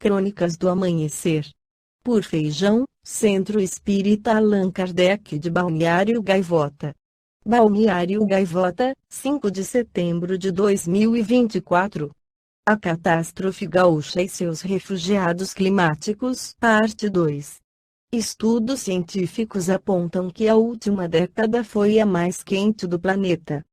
Crônicas do Amanhecer. Por Feijão, Centro Espírita Allan Kardec de Balneário Gaivota. Balneário Gaivota, 5 de setembro de 2024. A catástrofe gaúcha e seus refugiados climáticos. Parte 2. Estudos científicos apontam que a última década foi a mais quente do planeta.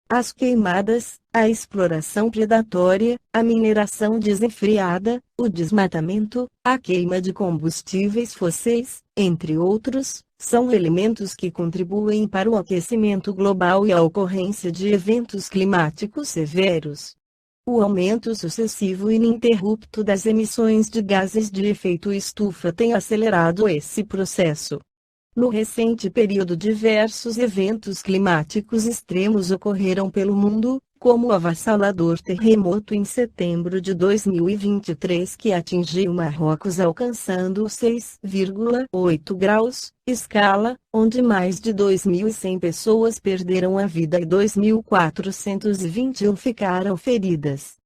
As queimadas, a exploração predatória, a mineração desenfreada, o desmatamento, a queima de combustíveis fósseis, entre outros, são elementos que contribuem para o aquecimento global e a ocorrência de eventos climáticos severos. O aumento sucessivo e ininterrupto das emissões de gases de efeito estufa tem acelerado esse processo. No recente período, diversos eventos climáticos extremos ocorreram pelo mundo, como o avassalador terremoto em setembro de 2023 que atingiu Marrocos alcançando 6,8 graus, escala, onde mais de 2.100 pessoas perderam a vida e 2.421 ficaram feridas.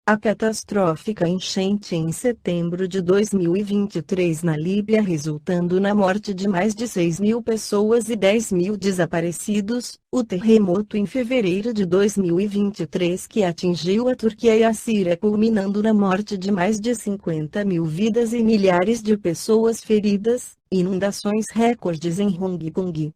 A catastrófica enchente em setembro de 2023 na Líbia resultando na morte de mais de 6.000 pessoas e 10.000 desaparecidos, o terremoto em fevereiro de 2023 que atingiu a Turquia e a Síria culminando na morte de mais de 50.000 vidas e milhares de pessoas feridas, inundações recordes em Hong Kong,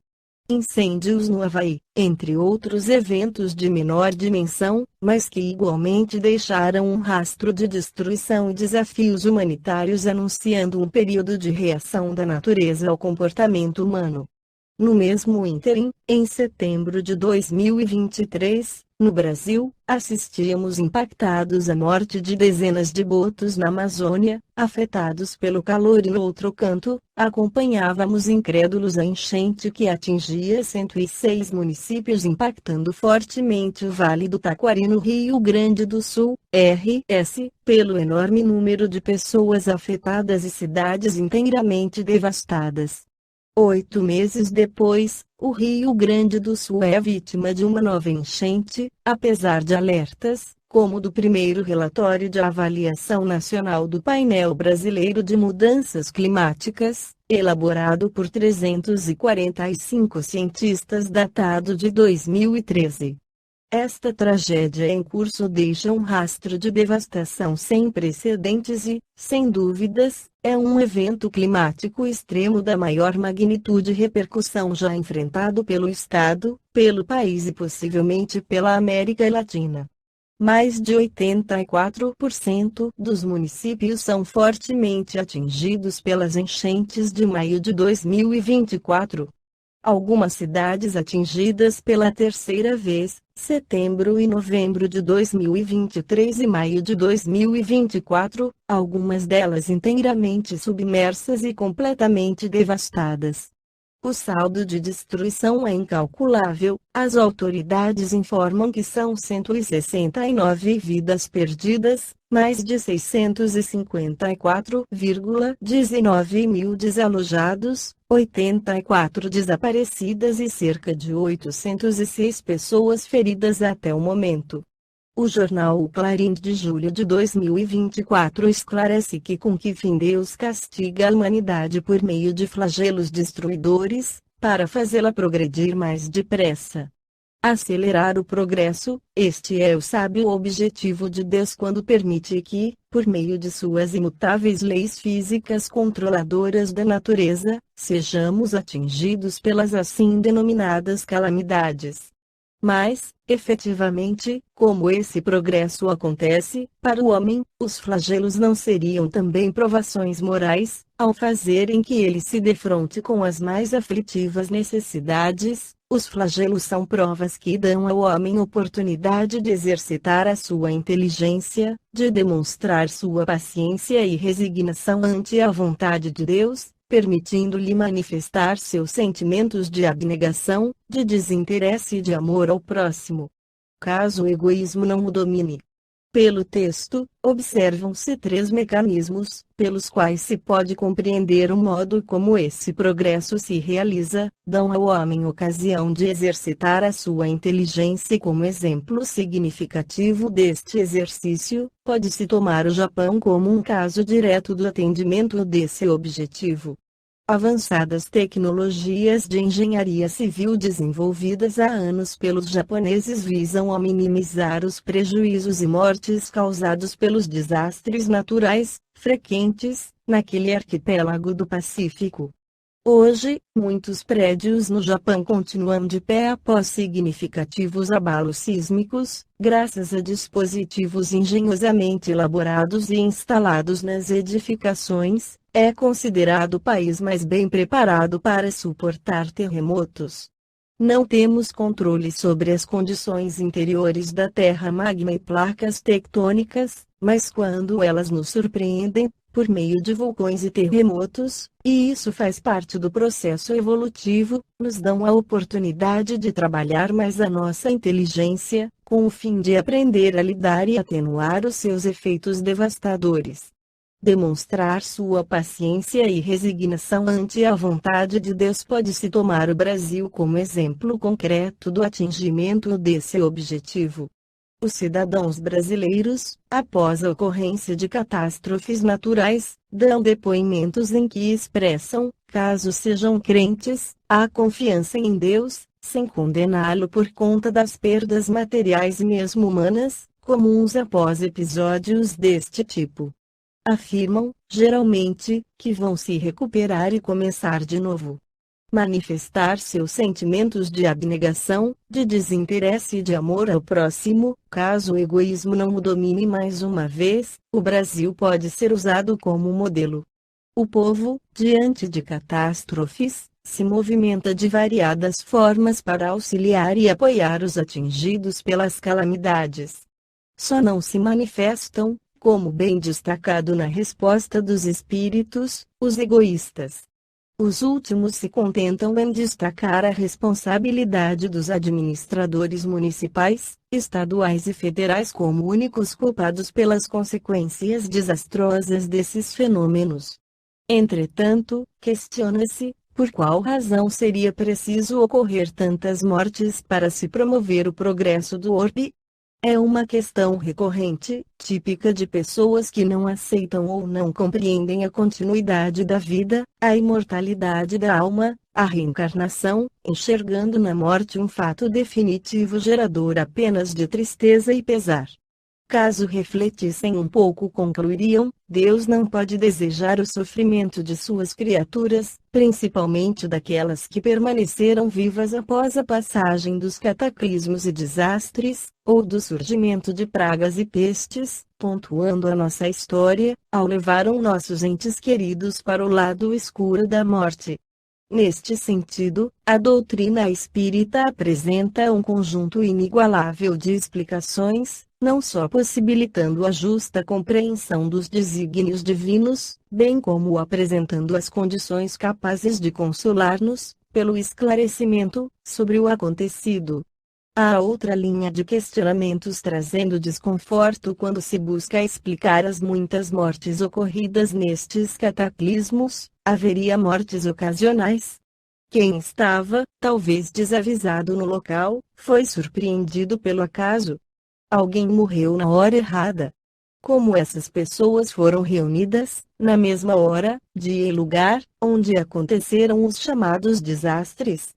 incêndios no Havaí, entre outros eventos de menor dimensão, mas que igualmente deixaram um rastro de destruição e desafios humanitários anunciando um período de reação da natureza ao comportamento humano. No mesmo ínterim, em setembro de 2023, no Brasil, assistíamos impactados à morte de dezenas de botos na Amazônia, afetados pelo calor e no outro canto, acompanhávamos incrédulos a enchente que atingia 106 municípios impactando fortemente o Vale do Taquari no Rio Grande do Sul, RS, pelo enorme número de pessoas afetadas e cidades inteiramente devastadas. 8 meses depois, o Rio Grande do Sul é vítima de uma nova enchente, apesar de alertas, como o do primeiro relatório de avaliação nacional do Painel Brasileiro de Mudanças Climáticas, elaborado por 345 cientistas datado de 2013. Esta tragédia em curso deixa um rastro de devastação sem precedentes e, sem dúvidas, é um evento climático extremo da maior magnitude e repercussão já enfrentado pelo Estado, pelo país e possivelmente pela América Latina. Mais de 84% dos municípios são fortemente atingidos pelas enchentes de maio de 2024. Algumas cidades atingidas pela terceira vez, setembro e novembro de 2023 e maio de 2024, algumas delas inteiramente submersas e completamente devastadas. O saldo de destruição é incalculável, as autoridades informam que são 169 vidas perdidas, mais de 654,19 mil desalojados, 84 desaparecidas e cerca de 806 pessoas feridas até o momento. O jornal O Clarim de julho de 2024 esclarece que com que fim Deus castiga a humanidade por meio de flagelos destruidores, para fazê-la progredir mais depressa. Acelerar o progresso, este é o sábio objetivo de Deus quando permite que, por meio de suas imutáveis leis físicas controladoras da natureza, sejamos atingidos pelas assim denominadas calamidades. Mas, efetivamente, como esse progresso acontece, para o homem, os flagelos não seriam também provações morais, ao fazerem que ele se defronte com as mais aflitivas necessidades? Os flagelos são provas que dão ao homem oportunidade de exercitar a sua inteligência, de demonstrar sua paciência e resignação ante a vontade de Deus, permitindo-lhe manifestar seus sentimentos de abnegação, de desinteresse e de amor ao próximo. Caso o egoísmo não o domine. Pelo texto, observam-se três mecanismos, pelos quais se pode compreender o modo como esse progresso se realiza, dão ao homem ocasião de exercitar a sua inteligência e como exemplo significativo deste exercício, pode-se tomar o Japão como um caso direto do atendimento desse objetivo. Avançadas tecnologias de engenharia civil desenvolvidas há anos pelos japoneses visam a minimizar os prejuízos e mortes causados pelos desastres naturais, frequentes, naquele arquipélago do Pacífico. Hoje, muitos prédios no Japão continuam de pé após significativos abalos sísmicos, graças a dispositivos engenhosamente elaborados e instalados nas edificações. É considerado o país mais bem preparado para suportar terremotos. Não temos controle sobre as condições interiores da Terra, magma e placas tectônicas, mas quando elas nos surpreendem, por meio de vulcões e terremotos, e isso faz parte do processo evolutivo, nos dão a oportunidade de trabalhar mais a nossa inteligência, com o fim de aprender a lidar e atenuar os seus efeitos devastadores. Demonstrar sua paciência e resignação ante a vontade de Deus pode-se tomar o Brasil como exemplo concreto do atingimento desse objetivo. Os cidadãos brasileiros, após a ocorrência de catástrofes naturais, dão depoimentos em que expressam, caso sejam crentes, a confiança em Deus, sem condená-lo por conta das perdas materiais e mesmo humanas, comuns após episódios deste tipo. Afirmam, geralmente, que vão se recuperar e começar de novo. Manifestar seus sentimentos de abnegação, de desinteresse e de amor ao próximo, caso o egoísmo não o domine mais uma vez, o Brasil pode ser usado como modelo. O povo, diante de catástrofes, se movimenta de variadas formas para auxiliar e apoiar os atingidos pelas calamidades. Só não se manifestam, como bem destacado na resposta dos espíritos, os egoístas. Os últimos se contentam em destacar a responsabilidade dos administradores municipais, estaduais e federais como únicos culpados pelas consequências desastrosas desses fenômenos. Entretanto, questiona-se, por qual razão seria preciso ocorrer tantas mortes para se promover o progresso do orbe? É uma questão recorrente, típica de pessoas que não aceitam ou não compreendem a continuidade da vida, a imortalidade da alma, a reencarnação, enxergando na morte um fato definitivo gerador apenas de tristeza e pesar. Caso refletissem um pouco, concluiriam: Deus não pode desejar o sofrimento de suas criaturas, principalmente daquelas que permaneceram vivas após a passagem dos cataclismos e desastres, ou do surgimento de pragas e pestes, pontuando a nossa história, ao levaram nossos entes queridos para o lado escuro da morte. Neste sentido, a doutrina espírita apresenta um conjunto inigualável de explicações, não só possibilitando a justa compreensão dos desígnios divinos, bem como apresentando as condições capazes de consolar-nos, pelo esclarecimento, sobre o acontecido. Há outra linha de questionamentos trazendo desconforto quando se busca explicar as muitas mortes ocorridas nestes cataclismos. Haveria mortes ocasionais? Quem estava, talvez desavisado no local, foi surpreendido pelo acaso? Alguém morreu na hora errada? Como essas pessoas foram reunidas, na mesma hora, dia e lugar, onde aconteceram os chamados desastres?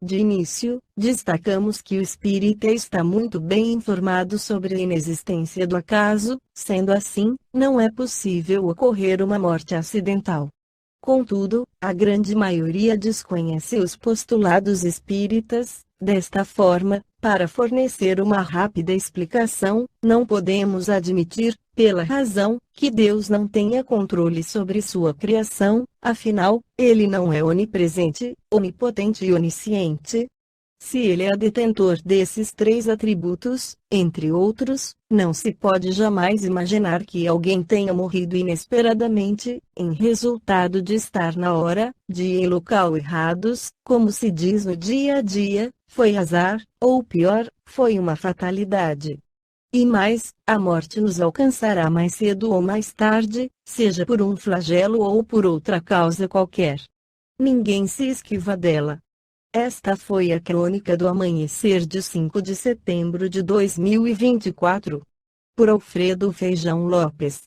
De início, destacamos que o espírita está muito bem informado sobre a inexistência do acaso, sendo assim, não é possível ocorrer uma morte acidental. Contudo, a grande maioria desconhece os postulados espíritas. Desta forma, para fornecer uma rápida explicação, não podemos admitir, pela razão, que Deus não tenha controle sobre sua criação, afinal, Ele não é onipresente, onipotente e onisciente. Se Ele é detentor desses três atributos, entre outros, não se pode jamais imaginar que alguém tenha morrido inesperadamente, em resultado de estar na hora, dia e local errados, como se diz no dia a dia, foi azar, ou pior, foi uma fatalidade. E mais, a morte nos alcançará mais cedo ou mais tarde, seja por um flagelo ou por outra causa qualquer. Ninguém se esquiva dela. Esta foi a crônica do amanhecer de 5 de setembro de 2024. Por Alfredo Feijão Lopes.